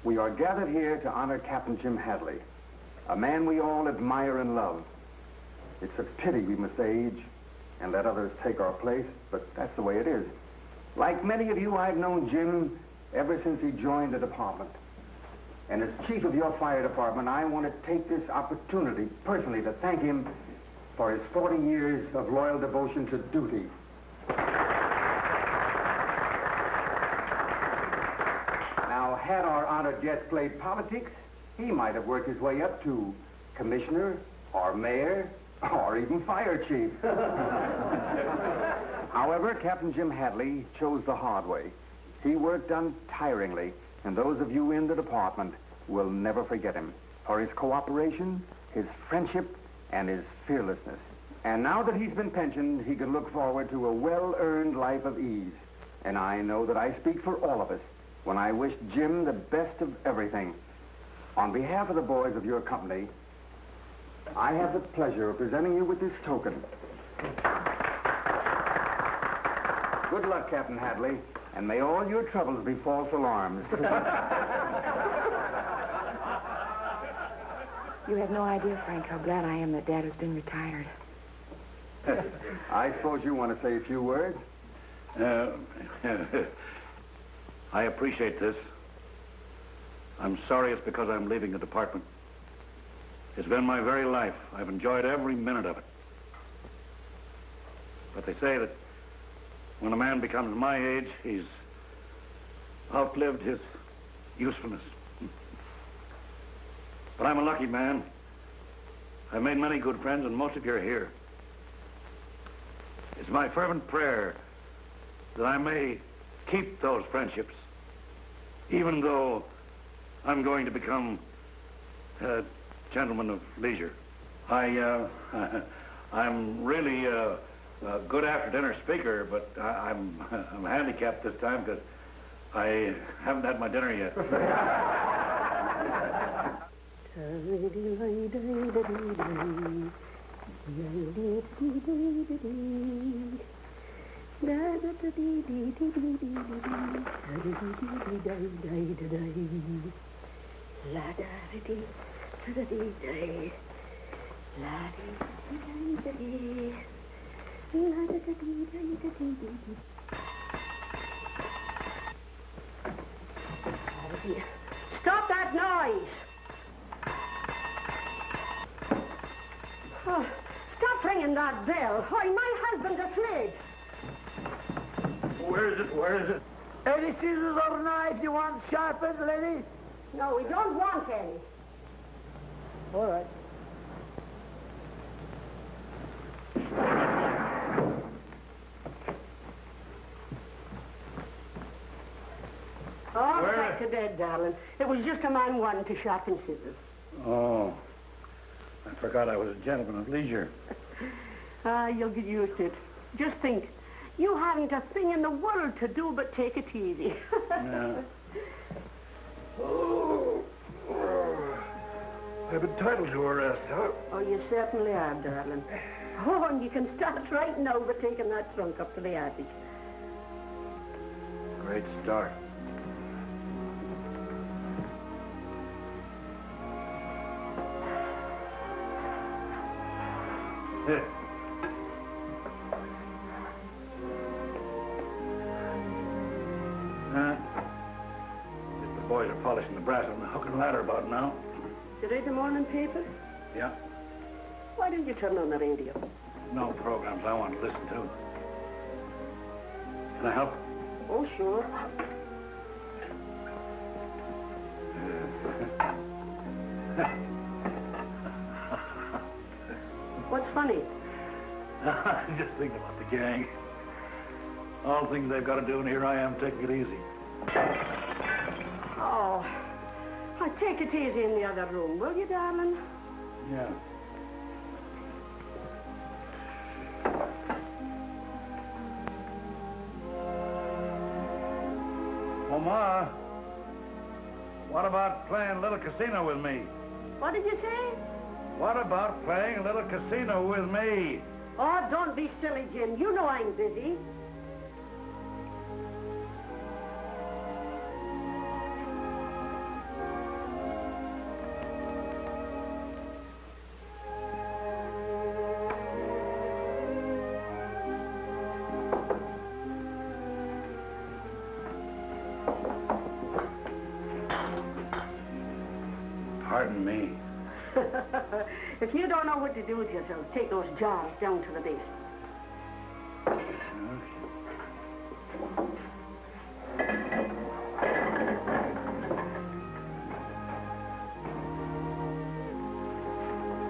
We are gathered here to honor Captain Jim Hadley, a man we all admire and love. It's a pity we must age and let others take our place, but that's the way it is. Like many of you, I've known Jim ever since he joined the department. And as chief of your fire department, I want to take this opportunity personally to thank him for his 40 years of loyal devotion to duty. Now, had our honored guest played politics, he might have worked his way up to commissioner, or mayor, or even fire chief. However, Captain Jim Hadley chose the hard way. He worked untiringly, and those of you in the department will never forget him for his cooperation, his friendship, and his fearlessness. And now that he's been pensioned, he can look forward to a well-earned life of ease. And I know that I speak for all of us when I wish Jim the best of everything. On behalf of the boys of your company, I have the pleasure of presenting you with this token. Good luck, Captain Hadley, and may all your troubles be false alarms. You have no idea, Frank, how glad I am that Dad has been retired. I suppose you want to say a few words? I appreciate this. I'm sorry it's because I'm leaving the department. It's been my very life. I've enjoyed every minute of it. But they say that when a man becomes my age, he's outlived his usefulness. But I'm a lucky man. I've made many good friends, and most of you are here. It's my fervent prayer that I may keep those friendships, even though I'm going to become a gentleman of leisure. I'm really a good after-dinner speaker, but I'm handicapped this time because I haven't had my dinner yet. Stop that noise! Oh, stop ringing that bell. Why, my husband's afraid. Where is it? Where is it? Any scissors or knife you want sharpened, lady? No, we don't want any. All right. Oh, go back to bed, darling. It was just a man wanting to sharpen scissors. Oh, I forgot I was a gentleman of leisure. You'll get used to it. Just think, you haven't a thing in the world to do but take it easy. Yeah. Oh, I've been entitled to a rest, huh? Oh, you certainly are, darling. Oh, and you can start right now by taking that trunk up to the attic. Great start. The boys are polishing the brass on the hook and ladder about now. You read the morning paper? Yeah. Why didn't you turn on the radio? No programs I want to listen to. Can I help? Oh, sure. What's funny? I'm just thinking about the gang. All the things they've got to do, and here I am taking it easy. Oh, take it easy in the other room, will you, darling? Yeah. Well, Ma, what about playing a little casino with me? What did you say? What about playing a little casino with me? Oh, don't be silly, Jim. You know I'm busy. Pardon me. If you don't know what to do with yourself, take those jars down to the basement.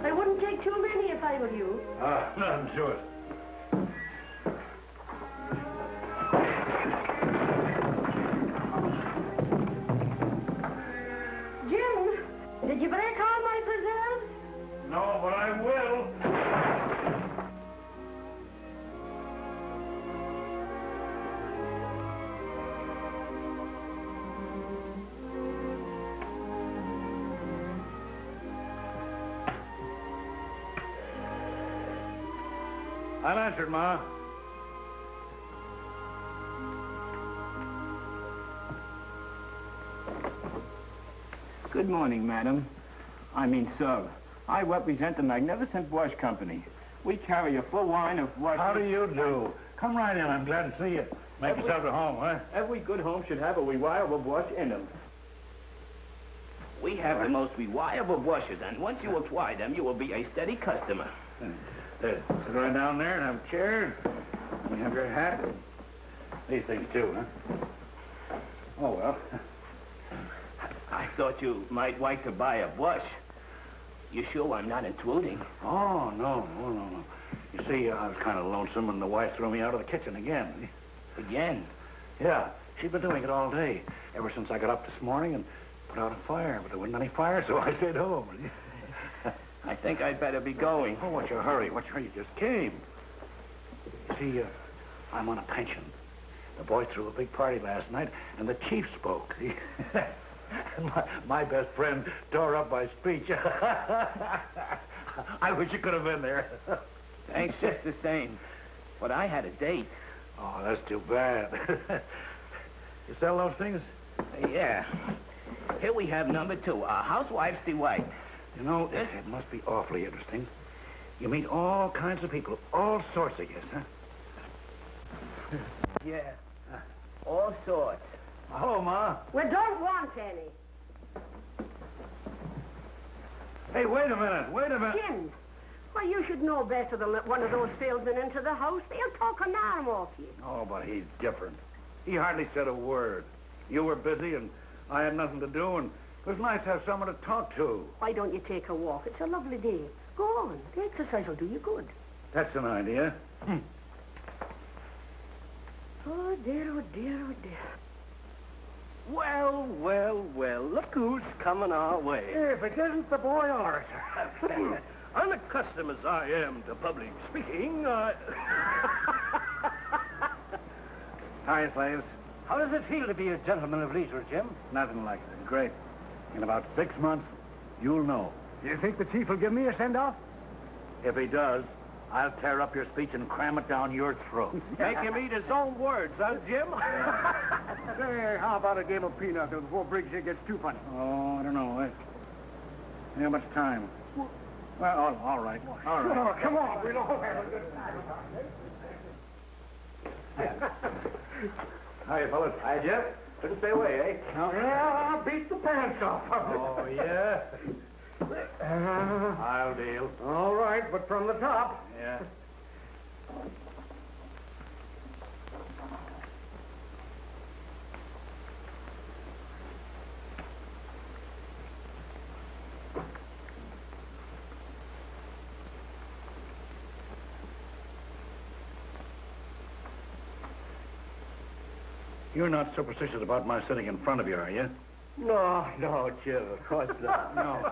I wouldn't take too many if I were you. Nothing to it. Jim, did you break all my preserves? No, but I will. I'll answer it, Ma. Good morning, madam. I mean, sir. I represent the Magnificent Wash Company. We carry a full line of wash... How do you do? Come right in. I'm glad to see you. Make yourself at home, huh? Every good home should have a reliable wash in them. We have the most reliable washes, and once you apply them, you will be a steady customer. Sit right down there and have a chair. You have your hat. These things, too, huh? Oh, well. I thought you might like to buy a brush. You sure I'm not intruding? Oh, no. You see, I was kind of lonesome and the wife threw me out of the kitchen again. Again? Yeah, she'd been doing it all day, ever since I got up this morning and put out a fire, but there wasn't any fire, so I stayed home. I think I'd better be going. Oh, what's your hurry? You just came. You see, I'm on a pension. The boys threw a big party last night, and the chief spoke. My best friend tore up my speech. I wish you could have been there. Thanks just the same. But I had a date. Oh, that's too bad. You sell those things? Yeah. Here we have number 2, a housewife's delight. You know, it must be awfully interesting. You meet all kinds of people, all sorts, I guess, huh? Yeah. All sorts. Hello, Ma. We don't want any. Hey, wait a minute. Jim, why, you should know better than let one of those salesmen into the house. They'll talk an arm off you. Oh, but he's different. He hardly said a word. You were busy, and I had nothing to do, and it was nice to have someone to talk to. Why don't you take a walk? It's a lovely day. Go on. The exercise will do you good. That's an idea. Oh, dear, oh, dear, oh, dear. Well, look who's coming our way. If it isn't the boy orator. Unaccustomed as I am to public speaking, Hi, slaves. How does it feel to be a gentleman of leisure, Jim? Nothing like it. Great. In about 6 months, you'll know. You think the chief will give me a send-off? If he does, I'll tear up your speech and cram it down your throat. make him eat his own words, huh, Jim? Say, how about a game of pinochle before Briggs here gets too funny? Oh, I don't know. How much time? Well, all right. Oh, come on. We'll all have a good time. Hiya, fellas. Hi, Jeff. Couldn't stay away, eh? No. Yeah, I'll beat the pants off of it. Oh, yeah? I'll deal. All right, but from the top. Yeah. You're not superstitious about my sitting in front of you, are you? No, Jim, of course not. No.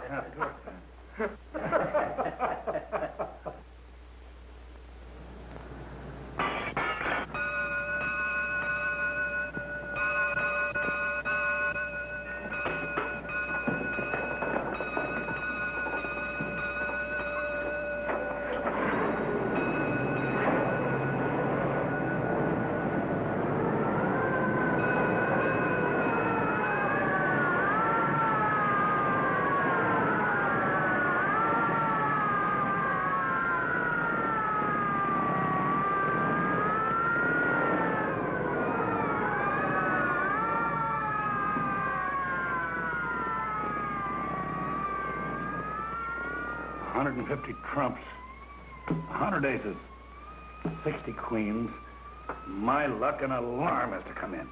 150 trumps, 100 aces, 60 queens. My luck, an alarm has to come in.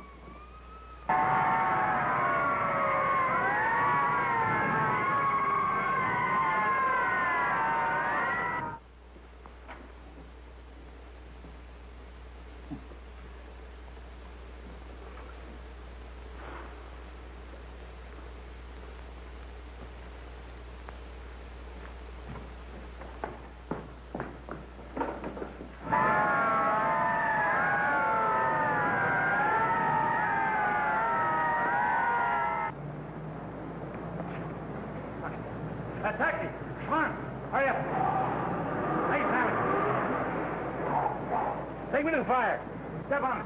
Taxi! Come on! Hurry up! Hey, Simon! Take me to the fire. Step on it.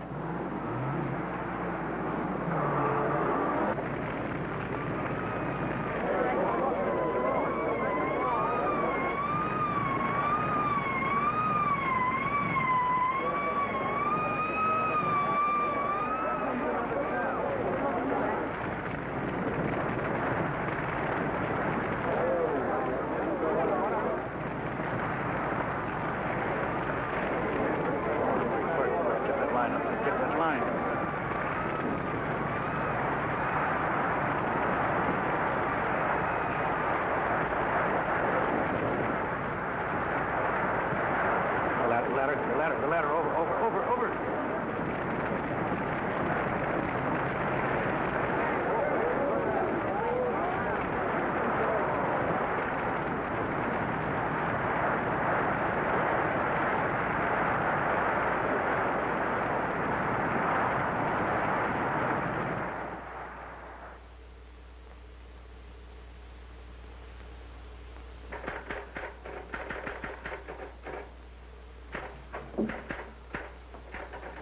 The ladder, over.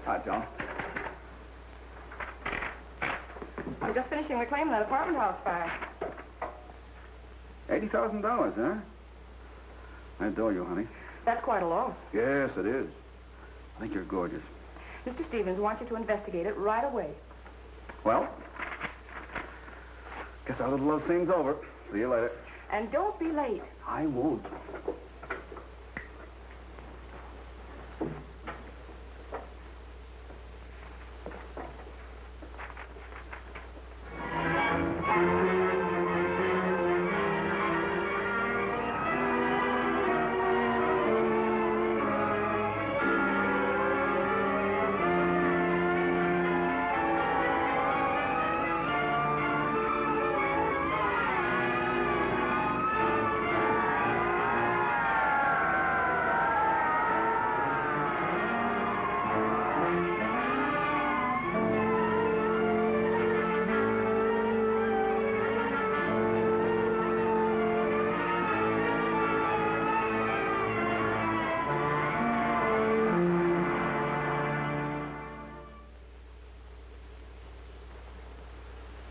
Hi, John. I'm just finishing reclaiming that apartment house fire. $80,000, huh? I adore you, honey. That's quite a loss. Yes, it is. I think you're gorgeous. Mr. Stevens wants you to investigate it right away. Well, guess our little love scene's over. See you later. And don't be late. I won't.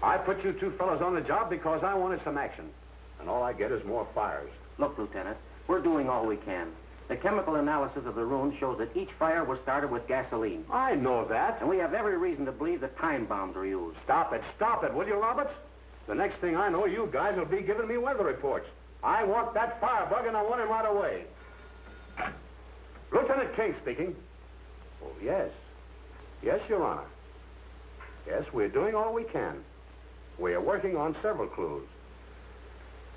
I put you two fellas on the job because I wanted some action. And all I get is more fires. Look, Lieutenant, we're doing all we can. The chemical analysis of the ruins shows that each fire was started with gasoline. I know that. And we have every reason to believe that time bombs were used. Stop it, will you, Roberts? The next thing I know, you guys will be giving me weather reports. I want that firebug, and I want him right away. Lieutenant King speaking. Oh, yes. Yes, Your Honor. Yes, we're doing all we can. We are working on several clues.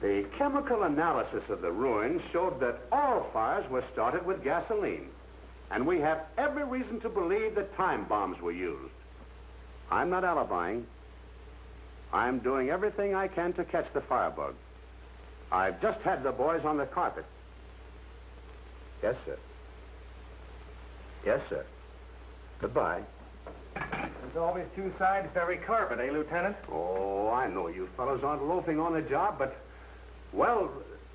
The chemical analysis of the ruins showed that all fires were started with gasoline. And we have every reason to believe that time bombs were used. I'm not alibying. I'm doing everything I can to catch the firebug. I've just had the boys on the carpet. Yes, sir. Yes, sir. Goodbye. There's always two sides to every carpet, eh, Lieutenant? Oh, I know you fellows aren't loafing on the job, but, well,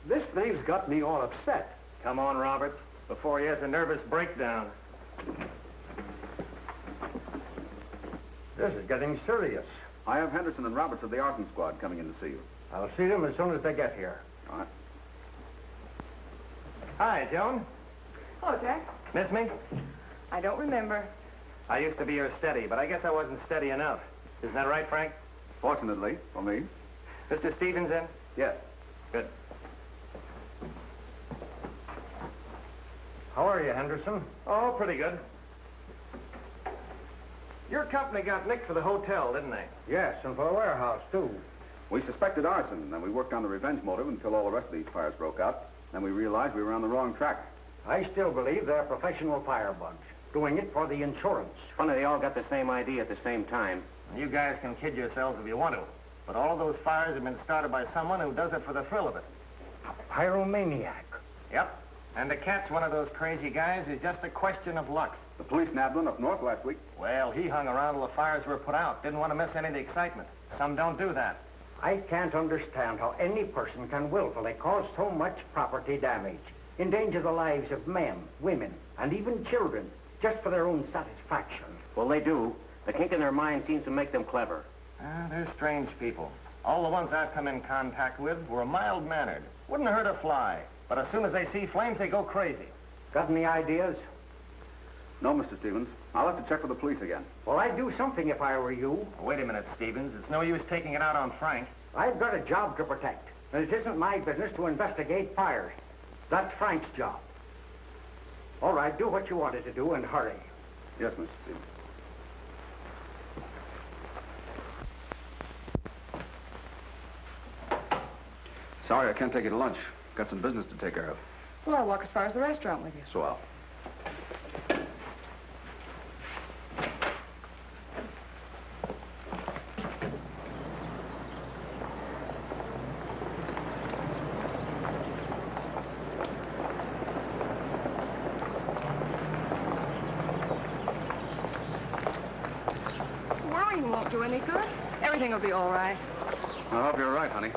this thing's got me all upset. Come on, Roberts, before he has a nervous breakdown. This is getting serious. I have Henderson and Roberts of the arson squad coming in to see you. I'll see them as soon as they get here. All right. Hi, Joan. Hello, Jack. Miss me? I don't remember. I used to be your steady, but I guess I wasn't steady enough. Isn't that right, Frank? Fortunately, for me. Mr. Stevens in? Yes. Good. How are you, Henderson? Oh, pretty good. Your company got nicked for the hotel, didn't they? Yes, and for the warehouse, too. We suspected arson, and we worked on the revenge motive until all the rest of these fires broke out. Then we realized we were on the wrong track. I still believe they're professional firebugs, doing it for the insurance. Funny they all got the same idea at the same time. You guys can kid yourselves if you want to, but all of those fires have been started by someone who does it for the thrill of it. A pyromaniac. Yep. And to catch one of those crazy guys is just a question of luck. The police nabbed one up north last week. Well, he hung around till the fires were put out. Didn't want to miss any of the excitement. Some don't do that. I can't understand how any person can willfully cause so much property damage, endanger the lives of men, women, and even children, just for their own satisfaction. Well, they do. The kink in their mind seems to make them clever. They're strange people. All the ones I've come in contact with were mild-mannered. Wouldn't hurt a fly. But as soon as they see flames, they go crazy. Got any ideas? No, Mr. Stevens. I'll have to check with the police again. Well, I'd do something if I were you. Wait a minute, Stevens. It's no use taking it out on Frank. I've got a job to protect, and it isn't my business to investigate fires. That's Frank's job. All right, do what you wanted to do and hurry. Yes, Mr. Stevens. Sorry, I can't take you to lunch. Got some business to take care of. Well, I'll walk as far as the restaurant with you. So I'll. Worrying won't do any good. Everything will be all right. I hope you're right, honey.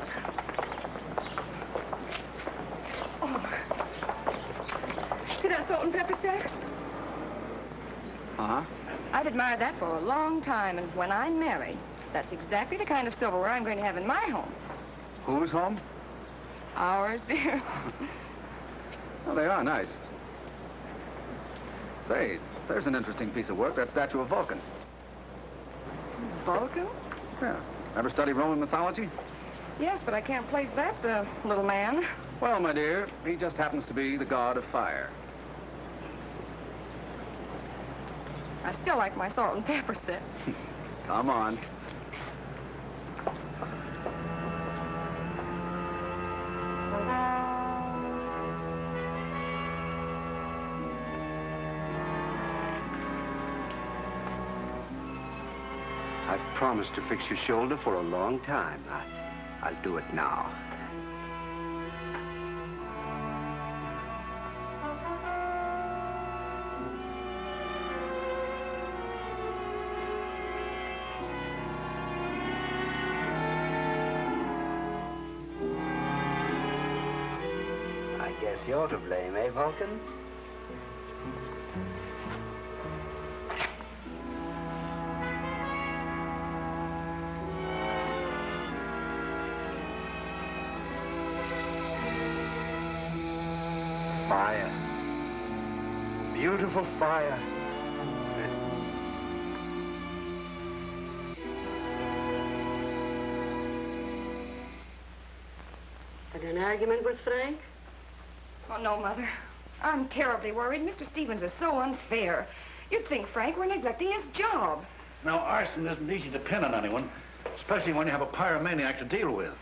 See that salt and pepper set? Uh-huh. I've admired that for a long time, and when I'm married, that's exactly the kind of silverware I'm going to have in my home. Whose home? Ours, dear. Well, they are nice. Say, there's an interesting piece of work, that statue of Vulcan. Vulcan? Yeah. Ever study Roman mythology? Yes, but I can't place that, little man. Well, my dear, he just happens to be the god of fire. I still like my salt and pepper set. Come on. I've promised to fix your shoulder for a long time. I'll do it now. I guess you're to blame, eh, Vulcan? Fire. Beautiful fire. Had an argument with Frank? Oh, no, Mother. I'm terribly worried. Mr. Stevens is so unfair. You'd think Frank were neglecting his job. Now, arson isn't easy to pin on anyone, especially when you have a pyromaniac to deal with.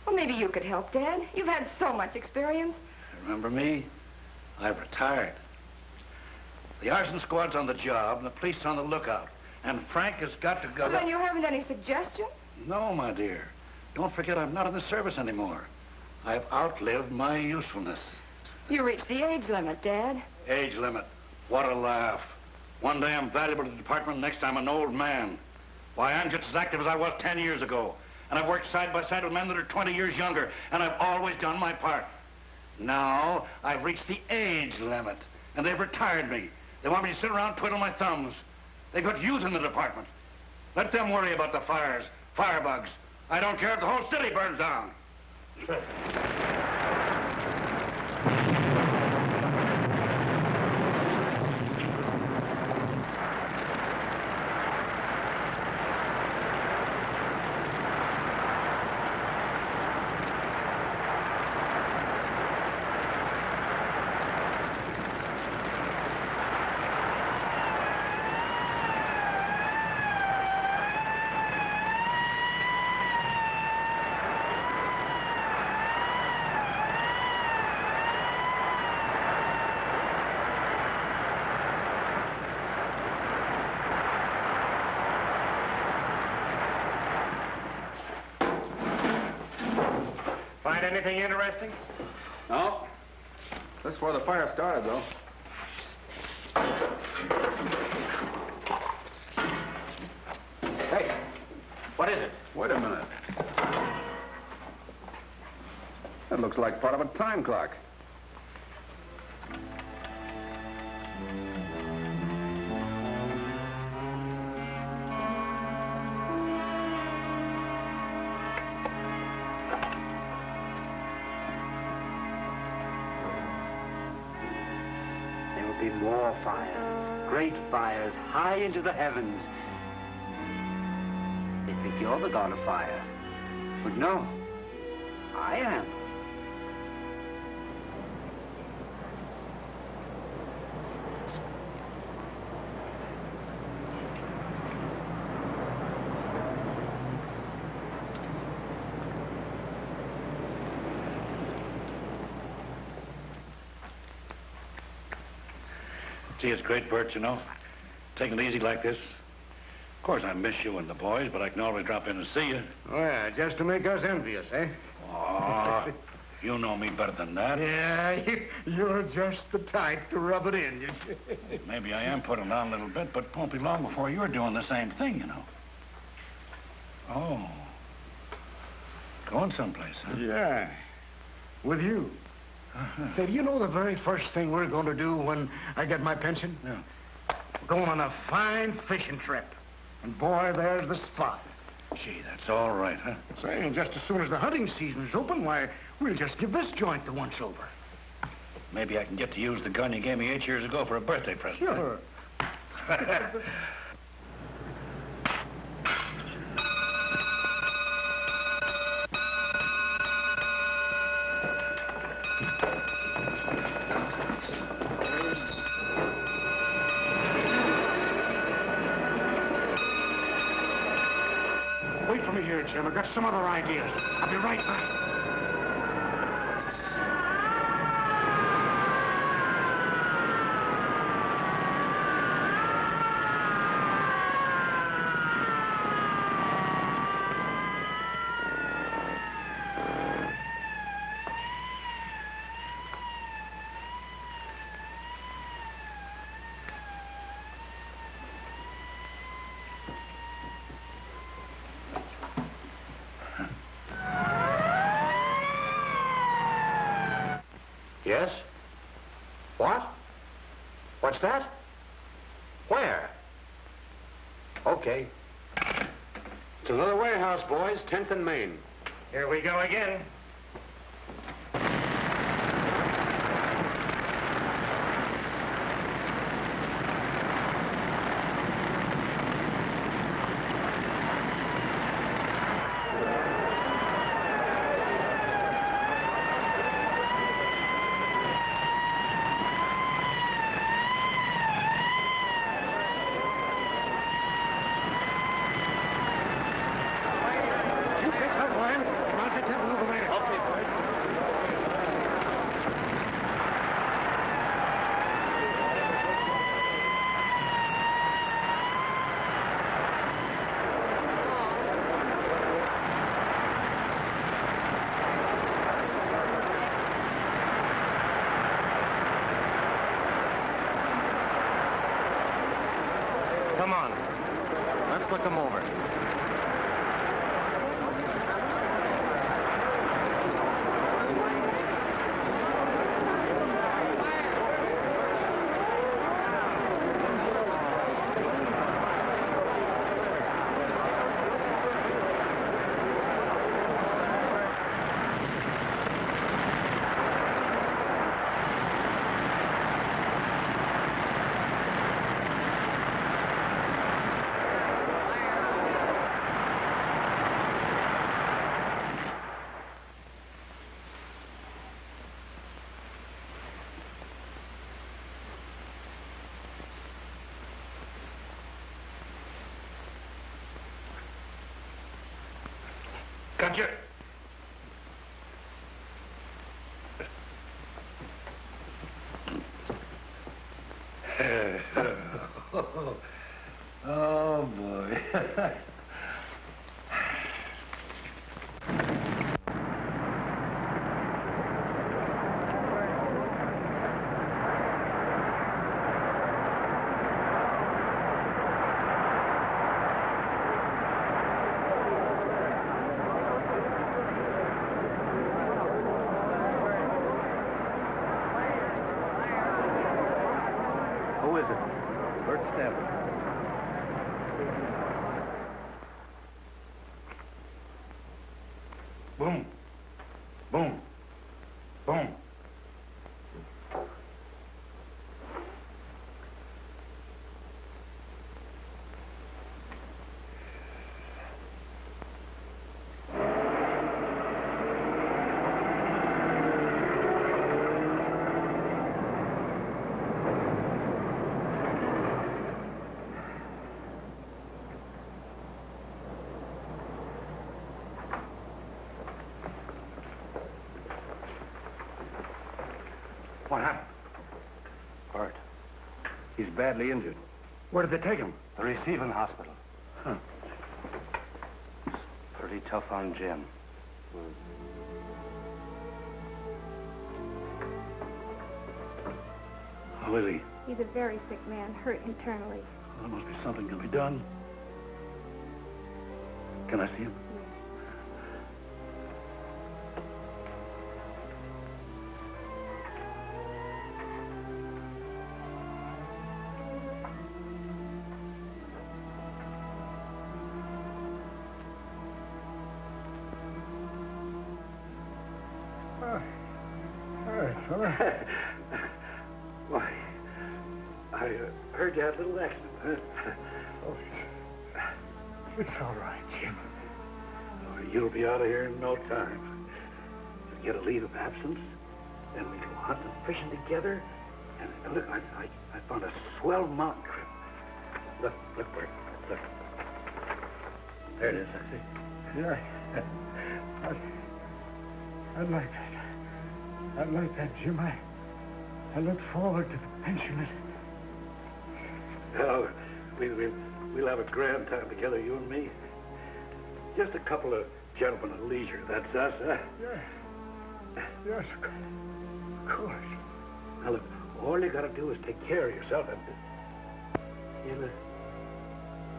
Well, maybe you could help, Dad. You've had so much experience. Remember me? I've retired. The arson squad's on the job, and the police are on the lookout. And Frank has got to go... Well, then you haven't any suggestion? No, my dear. Don't forget I'm not in the service anymore. I've outlived my usefulness. You reached the age limit, Dad. Age limit. What a laugh. One day I'm valuable to the department, next time an old man. Why, I'm just as active as I was 10 years ago. And I've worked side by side with men that are 20 years younger, and I've always done my part. Now, I've reached the age limit, and they've retired me. They want me to sit around twiddling my thumbs. They've got youth in the department. Let them worry about the fires, firebugs. I don't care if the whole city burns down. Find anything interesting? No. That's where the fire started, though. Hey, what is it? Wait a minute. That looks like part of a time clock. There will be more fires, great fires, high into the heavens. They think you're the god of fire. But no, I am. Gee, it's great, Bert, you know. Taking it easy like this. Of course, I miss you and the boys, but I can always drop in and see you. Oh, yeah, just to make us envious, eh? Oh, you know me better than that. Yeah, you're just the type to rub it in. Maybe I am putting on a little bit, but it won't be long before you're doing the same thing, you know. Oh. Going someplace, huh? Yeah, with you. Say, do you know the very first thing we're going to do when I get my pension? Yeah. We're going on a fine fishing trip. And boy, there's the spot. Gee, that's all right, huh? Say, and just as soon as the hunting season's open, why, we'll just give this joint the once-over. Maybe I can get to use the gun you gave me 8 years ago for a birthday present. Sure. Wait for me here, Jim. I've got some other ideas. I'll be right back. Yes? What? What's that? Where? Okay. It's another warehouse, boys. 10th and Main. Here we go again. Come on. Let's look them over. Gotcha. Oh, boy. is it? Bert Stanton. Boom. Boom. Boom. What happened? Bart. He's badly injured. Where did they take him? The receiving hospital. Huh. It's pretty tough on Jim. How is he? He's a very sick man, hurt internally. Well, there must be something can be done. Can I see him? Why, I heard you had a little accident, huh? Oh, it's all right, Jim. Oh, you'll be out of here in no time. You'll get a leave of absence, then we go hunting and fishing together. And look, I found a swell mountain trip. Look, Bert, look. There it is, I see. Yeah, I'd like that. I'd like that, Jim. I look forward to the pension. Oh, we'll have a grand time together, you and me. Just a couple of gentlemen at leisure, that's us, huh? Yeah. Yes, of course. Now, look, all you gotta do is take care of yourself and...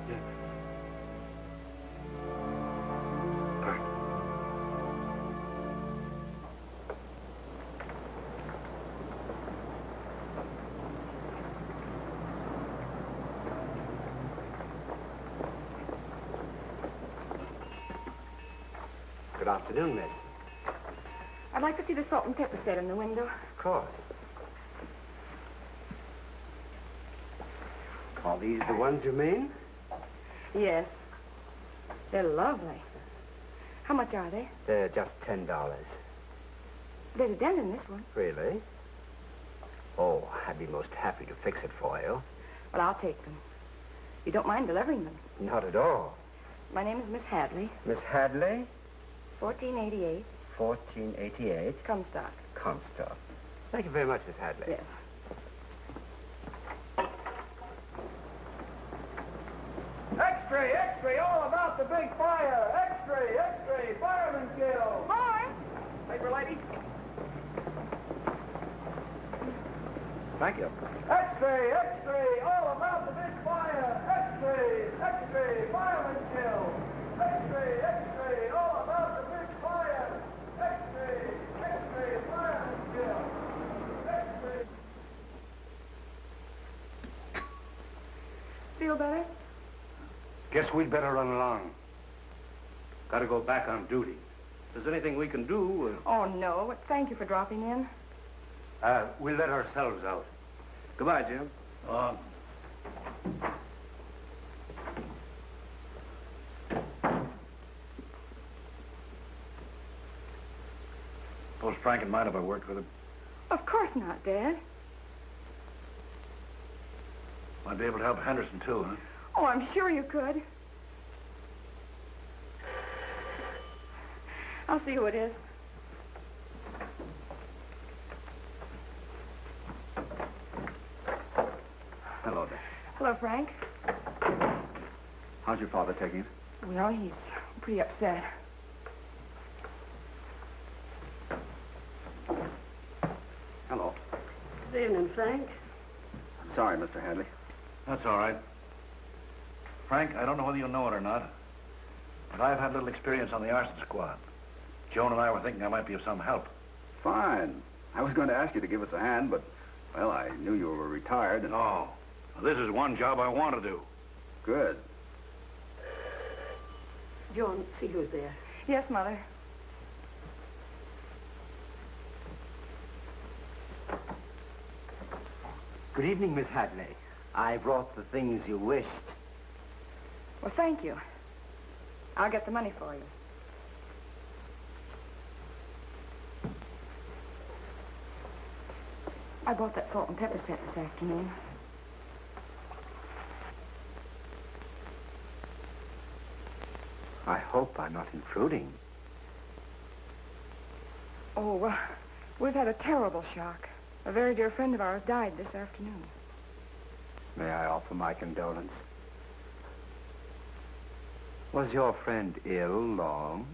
Yeah. Bert. Good afternoon, miss. I'd like to see the salt and pepper set in the window. Of course. Are these the ones you mean? Yes. They're lovely. How much are they? They're just $10. There's a dent in this one. Really? Oh, I'd be most happy to fix it for you. Well, I'll take them. You don't mind delivering them? Not at all. My name is Miss Hadley. Miss Hadley? 1488. 1488. Comstock. Comstock. Thank you very much, Miss Hadley. Yes. X-ray, X-ray, all about the big fire. X-ray, X-ray, fireman killed. Boy! Paper lady. Thank you. X-ray, X-ray, all about the big fire. X-ray, X-ray, fireman killed. X-ray, X-ray, all about the big fire. X-ray, X-ray, fireman killed. X-ray. Feel better? Guess we'd better run along. Gotta go back on duty. If there's anything we can do... Oh, no. But thank you for dropping in. We'll let ourselves out. Goodbye, Jim. Suppose Frank and might if I worked with him. Of course not, Dad. Might be able to help Henderson, too, huh? Oh, I'm sure you could. I'll see who it is. Hello there. Hello, Frank. How's your father taking it? Well, he's pretty upset. Hello. Good evening, Frank. Sorry, Mr. Hadley. That's all right. Frank, I don't know whether you know it or not, but I've had little experience on the arson squad. Joan and I were thinking I might be of some help. Fine. I was going to ask you to give us a hand, but, well, I knew you were retired and... No. This is one job I want to do. Good. Joan, see who's there. Yes, Mother. Good evening, Miss Hadley. I brought the things you wished. Well, thank you. I'll get the money for you. I bought that salt and pepper set this afternoon. I hope I'm not intruding. Oh, we've had a terrible shock. A very dear friend of ours died this afternoon. May I offer my condolence? Was your friend ill long?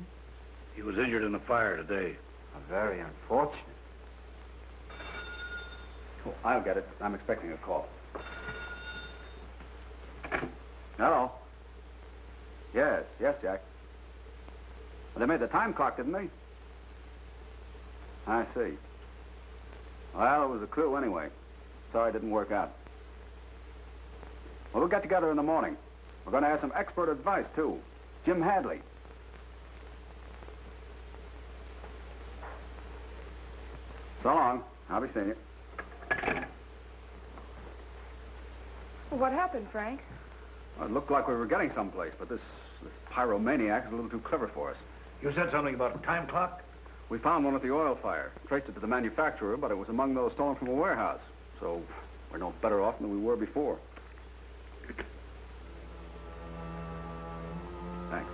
He was injured in the fire today. Very unfortunate. Oh, I'll get it. I'm expecting a call. Hello? Yes, Jack. Well, they made the time clock, didn't they? I see. Well, it was a clue anyway. Sorry it didn't work out. Well, we'll get together in the morning. We're going to have some expert advice, too. Jim Hadley. So long. I'll be seeing you. What happened, Frank? Well, it looked like we were getting someplace, but this pyromaniac is a little too clever for us. You said something about a time clock? We found one at the oil fire. Traced it to the manufacturer, but it was among those stolen from a warehouse. So we're no better off than we were before. Thanks.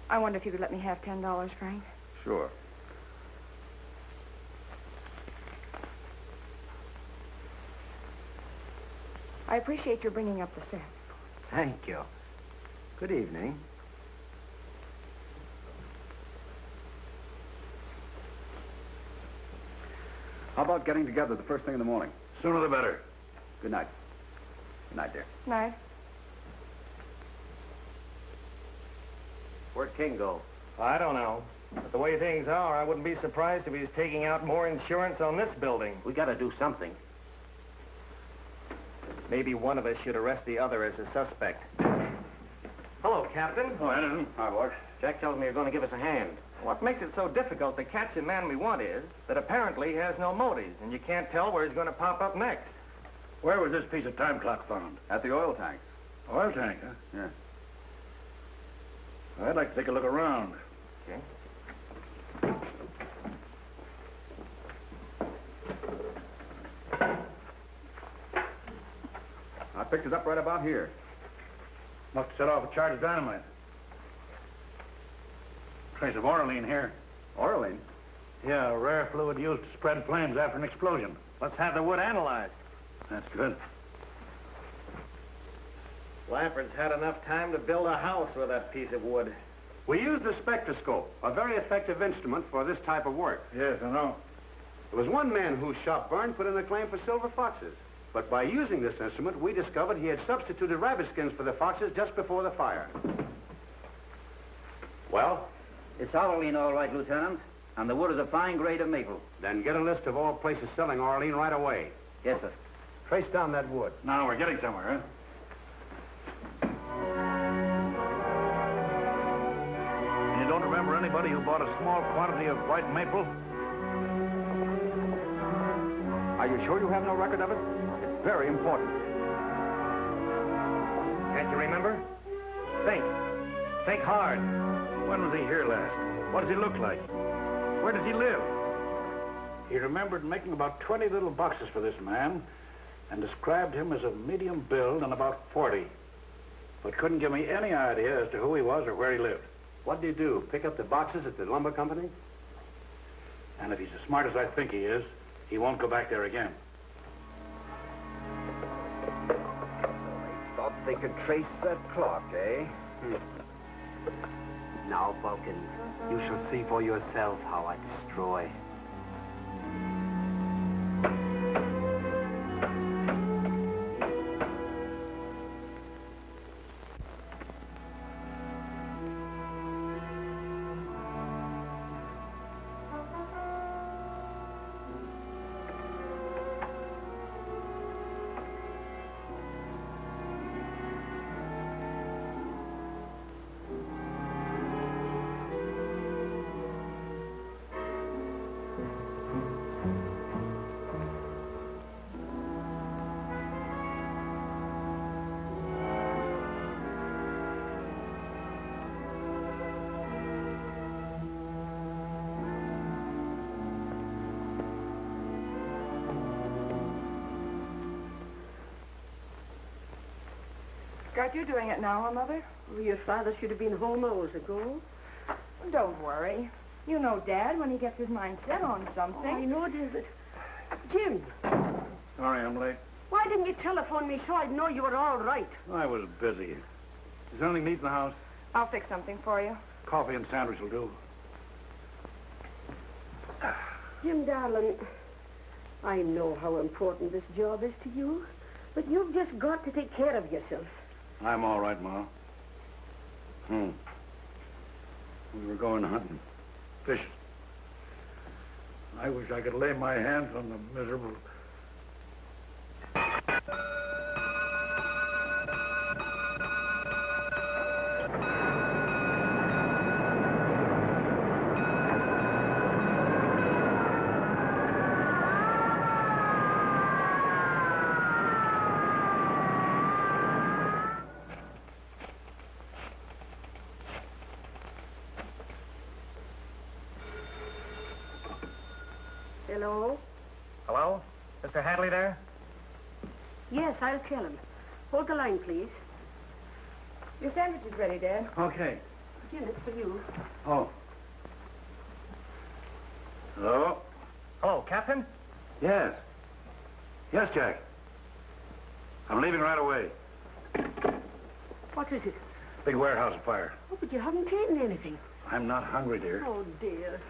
I wonder if you could let me have $10, Frank. Sure. I appreciate your bringing up the set. Thank you. Good evening. How about getting together the first thing in the morning? Sooner the better. Good night. Good night, dear. Night. Where'd King go? I don't know. But the way things are, I wouldn't be surprised if he's taking out more insurance on this building. We gotta do something. Maybe one of us should arrest the other as a suspect. Hello, Captain. Oh, Anderson. Hi, boys. Jack tells me you're gonna give us a hand. What makes it so difficult to catch the man we want is that apparently he has no motives, and you can't tell where he's going to pop up next. Where was this piece of time clock found? At the oil tanks. Oil tank, huh? Yeah. I'd like to take a look around. Okay. I picked it up right about here. Must have set off a charge of dynamite. Trace of oralene here. Oralene? Yeah, a rare fluid used to spread flames after an explosion. Let's have the wood analyzed. That's good. Lampard's had enough time to build a house with that piece of wood. We used the spectroscope, a very effective instrument for this type of work. Yes, I know. There was one man whose shop burned put in a claim for silver foxes. But by using this instrument, we discovered he had substituted rabbit skins for the foxes just before the fire. Well? It's Oralene, all right, Lieutenant. And the wood is a fine grade of maple. Then get a list of all places selling Oralene right away. Yes, sir. Trace down that wood. Now we're getting somewhere, huh? And you don't remember anybody who bought a small quantity of white maple? Are you sure you have no record of it? It's very important. Can't you remember? Think. Think hard. When was he here last? What does he look like? Where does he live? He remembered making about 20 little boxes for this man and described him as of medium build and about 40. But couldn't give me any idea as to who he was or where he lived. What did he do? Pick up the boxes at the lumber company? And if he's as smart as I think he is, he won't go back there again. Thought they could trace that clock, eh? Now, Vulcan, you shall see for yourself how I destroy. Got you doing it now, huh, Mother? Well, your father should have been home hours ago. Don't worry. You know Dad when he gets his mind set on something. Oh, I know, David. Jim, Sorry I'm late. why didn't you telephone me so I'd know you were all right? I was busy. Is there anything neat in the house? I'll fix something for you. Coffee and sandwich will do. Jim, darling, I know how important this job is to you, but you've just got to take care of yourself. I'm all right, Ma. We were going hunting. Fishing. I wish I could lay my hands on the miserable... Hello? Hello? Mr. Hadley there? Yes, I'll tell him. Hold the line, please. Your sandwich is ready, Dad. Okay. Jim, it's for you. Oh. Hello? Hello, Captain? Yes. Yes, Jack. I'm leaving right away. What is it? Big warehouse fire. Oh, but you haven't eaten anything. I'm not hungry, dear. Oh, dear.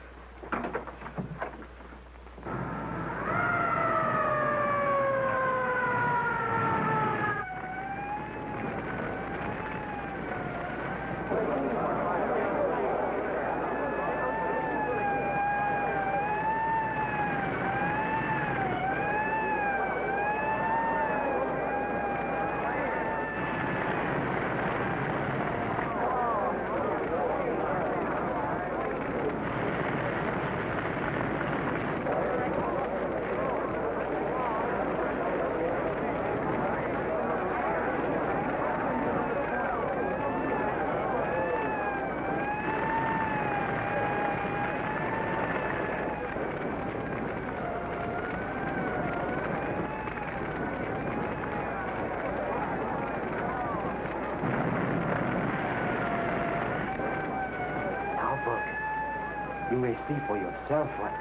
You may see for yourself what...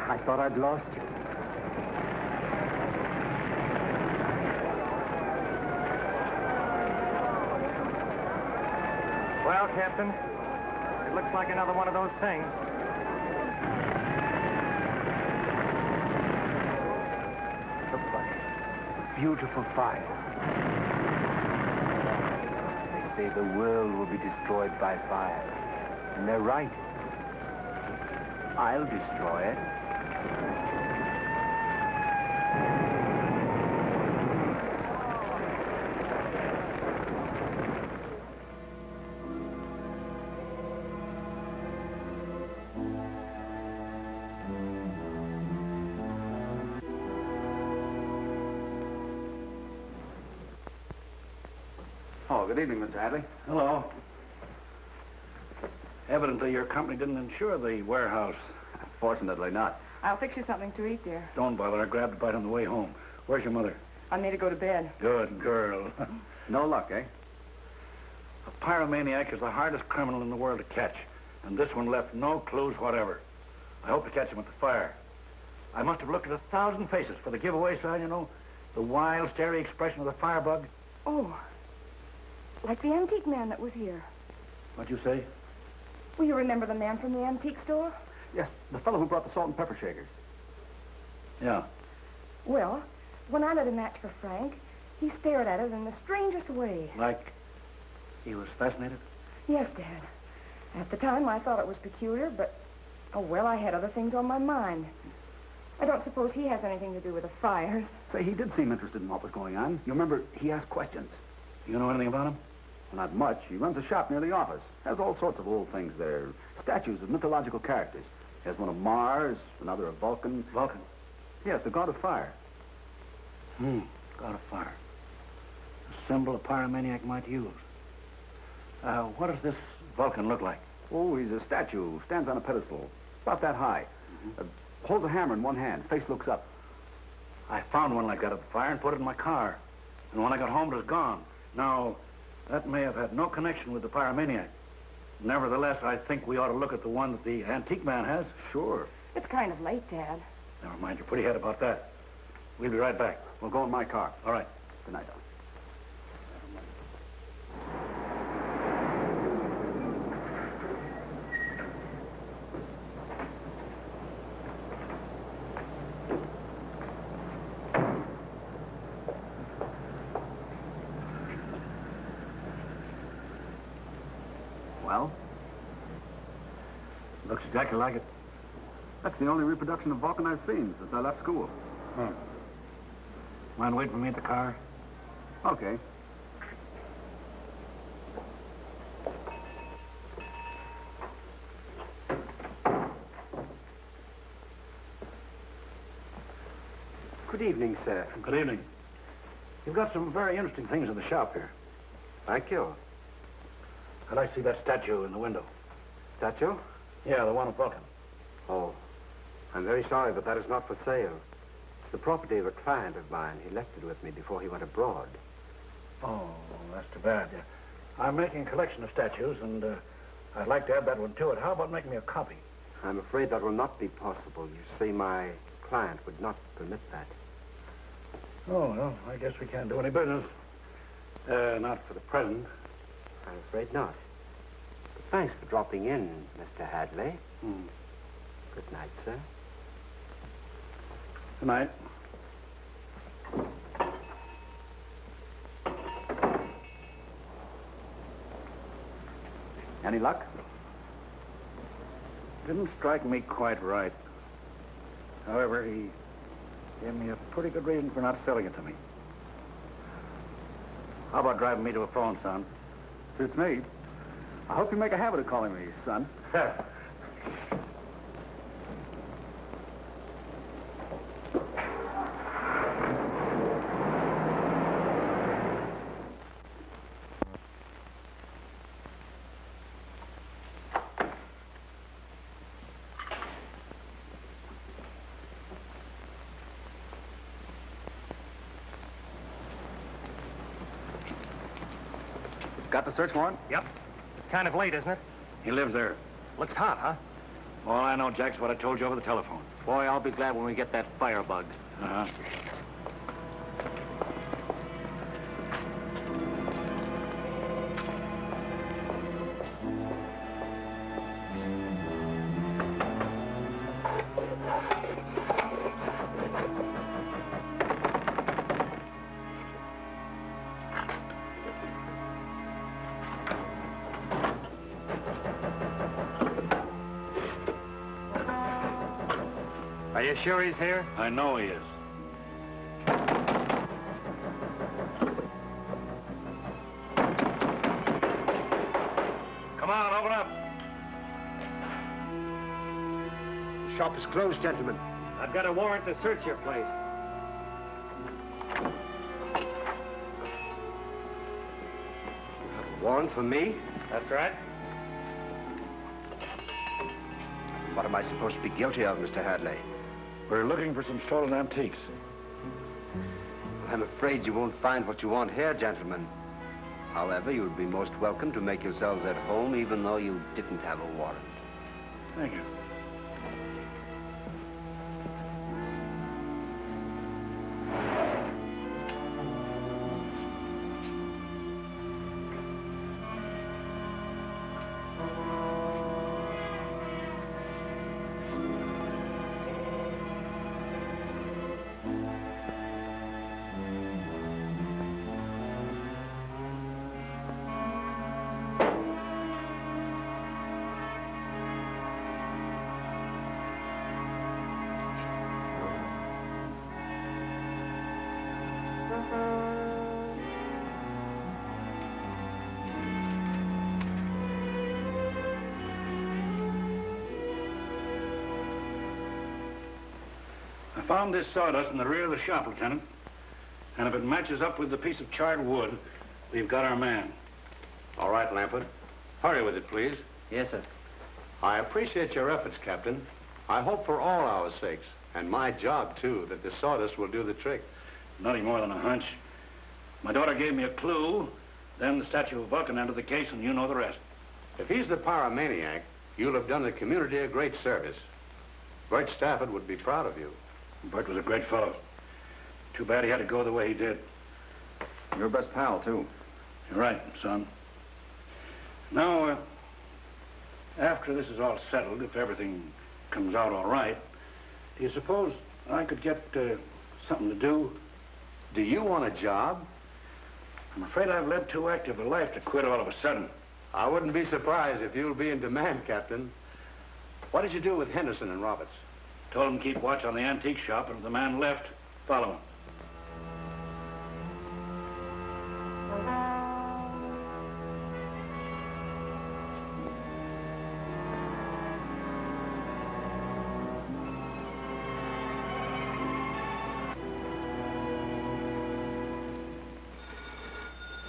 I thought I'd lost you. Well, Captain, it looks like another one of those things. Looks like a beautiful fire. They say the world will be destroyed by fire. And they're right. I'll destroy it. Oh, good evening, Mr. Hadley. Hello. Evidently, your company didn't insure the warehouse. Fortunately not. I'll fix you something to eat, dear. Don't bother. I grabbed a bite on the way home. Where's your mother? I need to go to bed. Good girl. No luck, eh? A pyromaniac is the hardest criminal in the world to catch, and this one left no clues whatever. I hope to catch him at the fire. I must have looked at 1,000 faces for the giveaway sign, you know, the wild, starry expression of the firebug. Oh, like the antique man that was here. What'd you say? Well, you remember the man from the antique store? Yes, the fellow who brought the salt and pepper shakers. Yeah. Well, when I lit a match for Frank, he stared at it in the strangest way. Like he was fascinated? Yes, Dad. At the time, I thought it was peculiar, but, oh, well, I had other things on my mind. I don't suppose he has anything to do with the fires. Say, he did seem interested in what was going on. You remember, he asked questions. You know anything about him? Well, not much. He runs a shop near the office. Has all sorts of old things there. Statues of mythological characters. He has one of Mars, another of Vulcan. Vulcan? Yes, the god of fire. God of fire. A symbol a pyromaniac might use. What does this Vulcan look like? Oh, he's a statue. Stands on a pedestal. About that high. Holds a hammer in one hand. Face looks up. I found one like that at the fire and put it in my car. And when I got home, it was gone. Now, that may have had no connection with the pyromaniac. Nevertheless, I think we ought to look at the one that the antique man has. Sure. It's kind of late, Dad. Never mind your pretty head about that. We'll be right back. We'll go in my car. All right. Good night, Don. Well? Looks exactly like it. That's the only reproduction of Vulcan I've seen since I left school. Mind waiting for me at the car? Okay. Good evening, sir. Good evening. You've got some very interesting things in the shop here. Thank you. I'd like to see that statue in the window. Statue? Yeah, the one of Vulcan. Oh, I'm very sorry, but that is not for sale. It's the property of a client of mine. He left it with me before he went abroad. Oh, that's too bad. I'm making a collection of statues, and I'd like to add that one to it. How about making me a copy? I'm afraid that will not be possible. You see, my client would not permit that. Oh, well, I guess we can't do any business. Not for the present. I'm afraid not. But thanks for dropping in, Mr. Hadley. Good night, sir. Good night. Any luck? Didn't strike me quite right. However, he gave me a pretty good reason for not selling it to me. How about driving me to a phone, son? Suits me. I hope you make a habit of calling me son. Got the search warrant? Yep. It's kind of late, isn't it? He lives there. Looks hot, huh? All I know, Jack's what I told you over the telephone. Boy, I'll be glad when we get that firebug. Uh-huh. Are you sure he's here? I know he is. Come on, open up. The shop is closed, gentlemen. I've got a warrant to search your place. A warrant for me? That's right. What am I supposed to be guilty of, Mr. Hadley? We're looking for some stolen antiques. I'm afraid you won't find what you want here, gentlemen. However, you would be most welcome to make yourselves at home, even though you didn't have a warrant. Thank you. found this sawdust in the rear of the shop, Lieutenant. And if it matches up with the piece of charred wood, we've got our man. All right, Lampert. Hurry with it, please. Yes, sir. I appreciate your efforts, Captain. I hope for all our sakes, and my job, too, that the sawdust will do the trick. Nothing more than a hunch. My daughter gave me a clue, then the statue of Vulcan entered the case, and you know the rest. If he's the pyromaniac, you'll have done the community a great service. Bert Stafford would be proud of you. Bert was a great fellow. Too bad he had to go the way he did. Your best pal, too. You're right, son. Now, after this is all settled, if everything comes out all right, do you suppose I could get something to do? Do you want a job? I'm afraid I've led too active a life to quit all of a sudden. I wouldn't be surprised if you'll be in demand, Captain. What did you do with Henderson and Roberts? Told him to keep watch on the antique shop, and if the man left, follow him.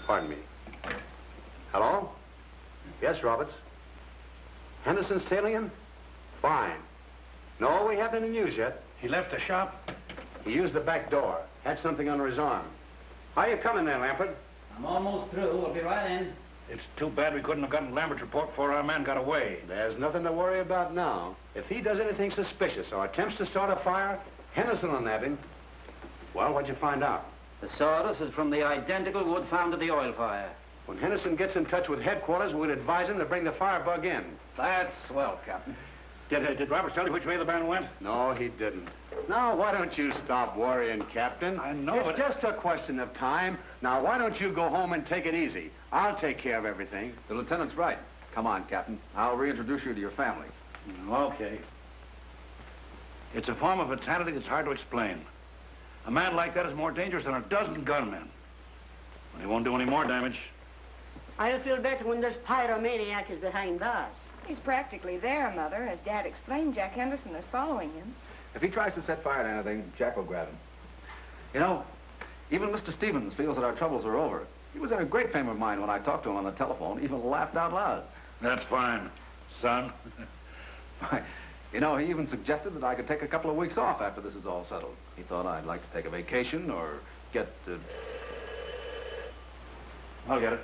Pardon me. Hello? Yes, Roberts. Henderson's tailing him? Fine. No, we haven't any news yet. He left the shop? He used the back door. Had something under his arm. How you coming there, Lampert? I'm almost through. We'll be right in. It's too bad we couldn't have gotten Lambert's report before our man got away. There's nothing to worry about now. If he does anything suspicious or attempts to start a fire, Henderson will nab him. Well, what'd you find out? The sawdust is from the identical wood found at the oil fire. When Henderson gets in touch with headquarters, we'll advise him to bring the firebug in. That's swell, Captain. Did Roberts tell you which way the man went? No, he didn't. Now, why don't you stop worrying, Captain? I know, It's just a question of time. Now, why don't you go home and take it easy? I'll take care of everything. The lieutenant's right. Come on, Captain. I'll reintroduce you to your family. Okay. It's a form of insanity that's hard to explain. A man like that is more dangerous than a dozen gunmen. But he won't do any more damage. I'll feel better when this pyromaniac is behind bars. He's practically there, Mother. As Dad explained, Jack Henderson is following him. If he tries to set fire to anything, Jack will grab him. You know, even Mr. Stevens feels that our troubles are over. He was in a great frame of mind when I talked to him on the telephone, even laughed out loud. That's fine, son. Why, you know, he even suggested that I could take a couple of weeks off after this is all settled. He thought I'd like to take a vacation or get... I'll get it.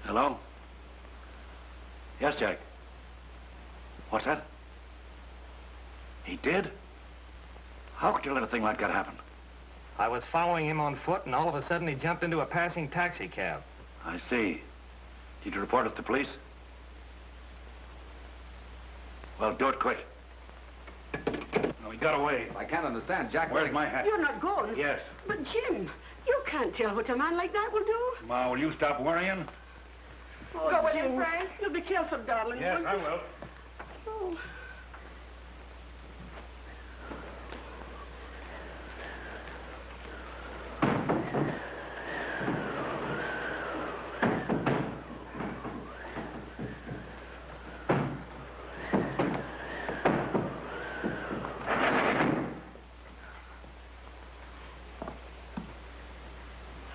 Hello? Yes, Jack. What's that? He did? How could you let a thing like that happen? I was following him on foot, and all of a sudden he jumped into a passing taxi cab. I see. Did you report it to police? Well, do it quick. No, he got away. I can't understand, Jack. Where's my hat? You're not going? Yes. But, Jim, you can't tell what a man like that will do. Ma, will you stop worrying? Oh, Go with Jim, him, Frank. You'll be careful, darling. Yes, won't I you? will. Oh.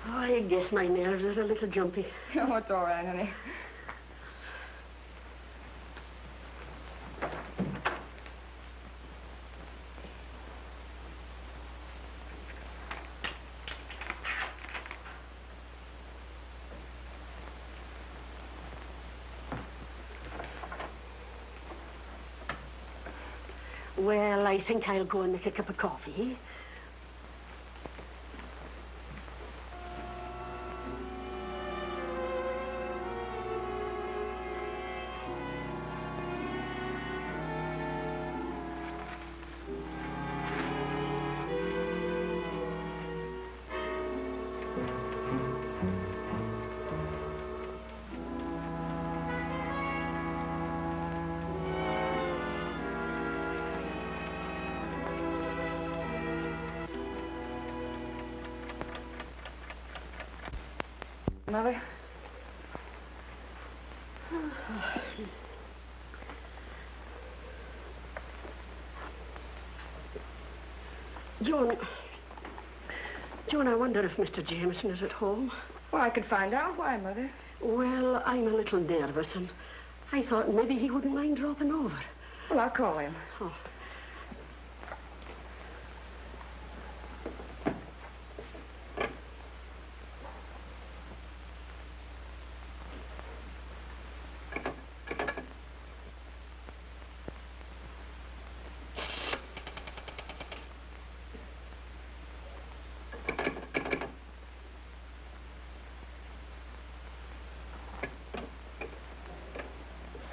I guess my nerves are a little jumpy. Oh, it's all right, honey. Well, I think I'll go and make a cup of coffee. Mother? Joan, I wonder if Mr. Jameson is at home. Well, I could find out. Why, Mother? Well, I'm a little nervous, and I thought maybe he wouldn't mind dropping over. Well, I'll call him. Oh.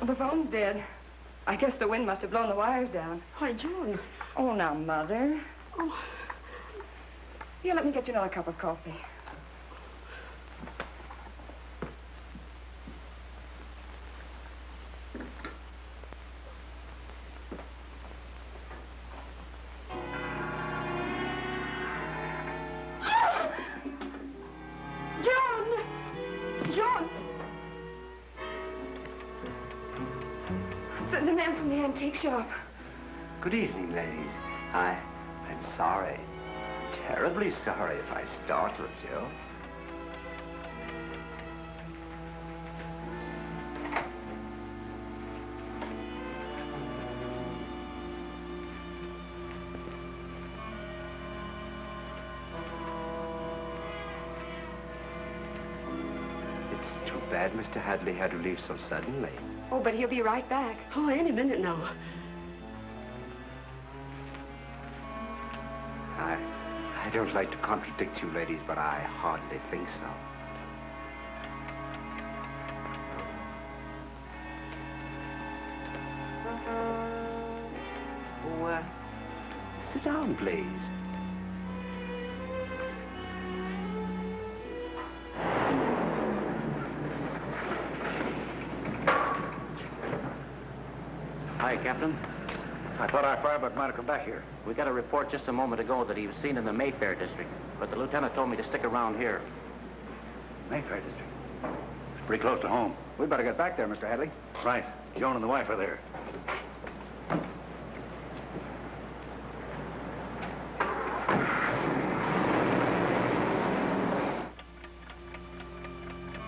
The phone's dead. I guess the wind must have blown the wires down. Why, Joan. Oh, now, Mother. Oh. Here, let me get you another cup of coffee. The man from the antique shop. Good evening, ladies. I'm sorry. Terribly sorry if I startled you. It's too bad Mr. Hadley had to leave so suddenly. Oh, but he'll be right back. Oh, any minute now. I don't like to contradict you, ladies, but I hardly think so. Oh, sit down, please. Hi, Captain. I thought our fireman might have come back here. We got a report just a moment ago that he was seen in the Mayfair district, but the lieutenant told me to stick around here. Mayfair district. It's pretty close to home. We better get back there, Mr. Hadley. Right. Joan and the wife are there.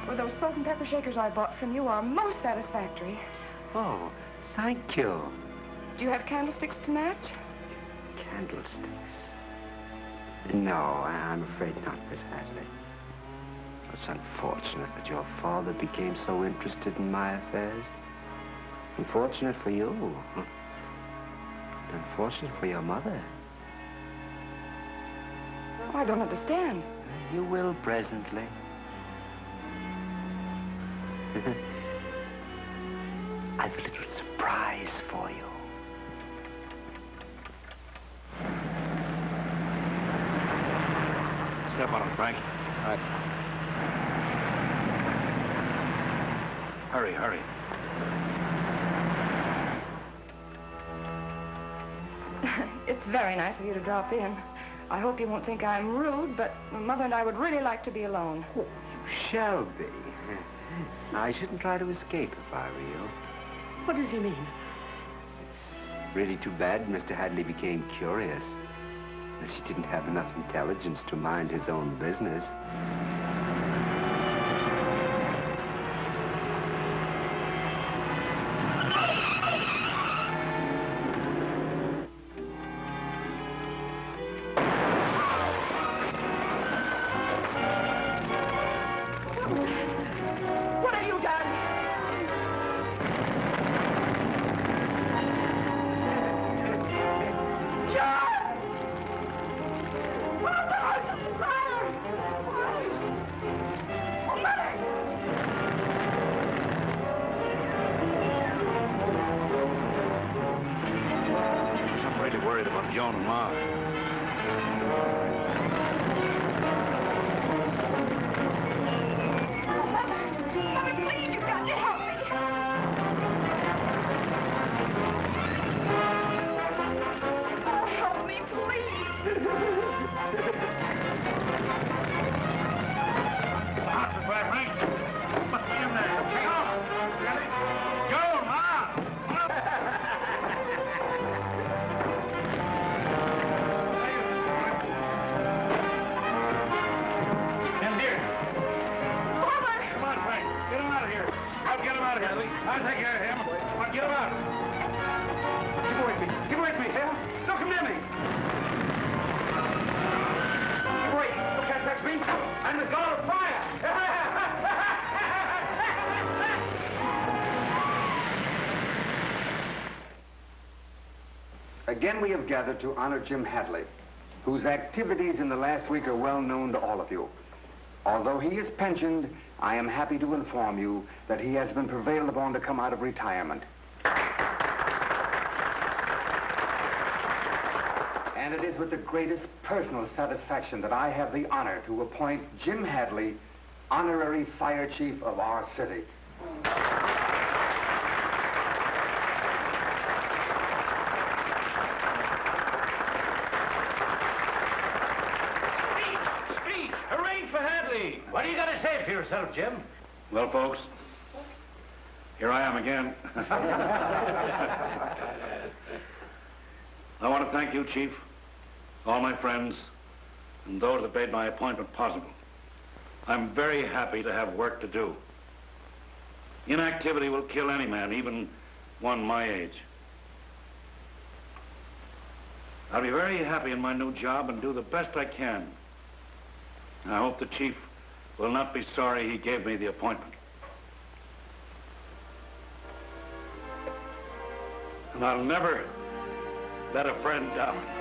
Well, those salt and pepper shakers I bought from you are most satisfactory. Oh, thank you. Do you have candlesticks to match? Candlesticks? No, I'm afraid not, Miss Hadley. It's unfortunate that your father became so interested in my affairs. Unfortunate for you. Unfortunate for your mother. Oh, I don't understand. You will presently. I've a little surprise for you. Step on him, Frank. All right. Hurry, hurry. It's very nice of you to drop in. I hope you won't think I'm rude, but Mother and I would really like to be alone. Oh, you shall be. I shouldn't try to escape if I were you. What does he mean? It's really too bad Mr. Hadley became curious. That he didn't have enough intelligence to mind his own business. What have you done? John! What the hell's the matter? Oh, Mother! I'm really worried about Joan and Ma. Mother, please, you've got to help me. Oh, help me, please. The house is where, Frank. Must be in there. Take off. Joan, Ma! out, Hadley. I'll take care of him. Come on, get him out. Keep away from me. Keep away from me, Hale. Don't come near me. Keep away. You can't touch me. I'm the god of fire. Again, we have gathered to honor Jim Hadley, whose activities in the last week are well known to all of you. Although he is pensioned, I am happy to inform you that he has been prevailed upon to come out of retirement. And it is with the greatest personal satisfaction that I have the honor to appoint Jim Hadley honorary fire chief of our city. What do you got to say for yourself, Jim? Well, folks, here I am again. I want to thank you, Chief, all my friends, and those that made my appointment possible. I'm very happy to have work to do. Inactivity will kill any man, even one my age. I'll be very happy in my new job and do the best I can. I hope the Chief will not be sorry he gave me the appointment. And I'll never let a friend down.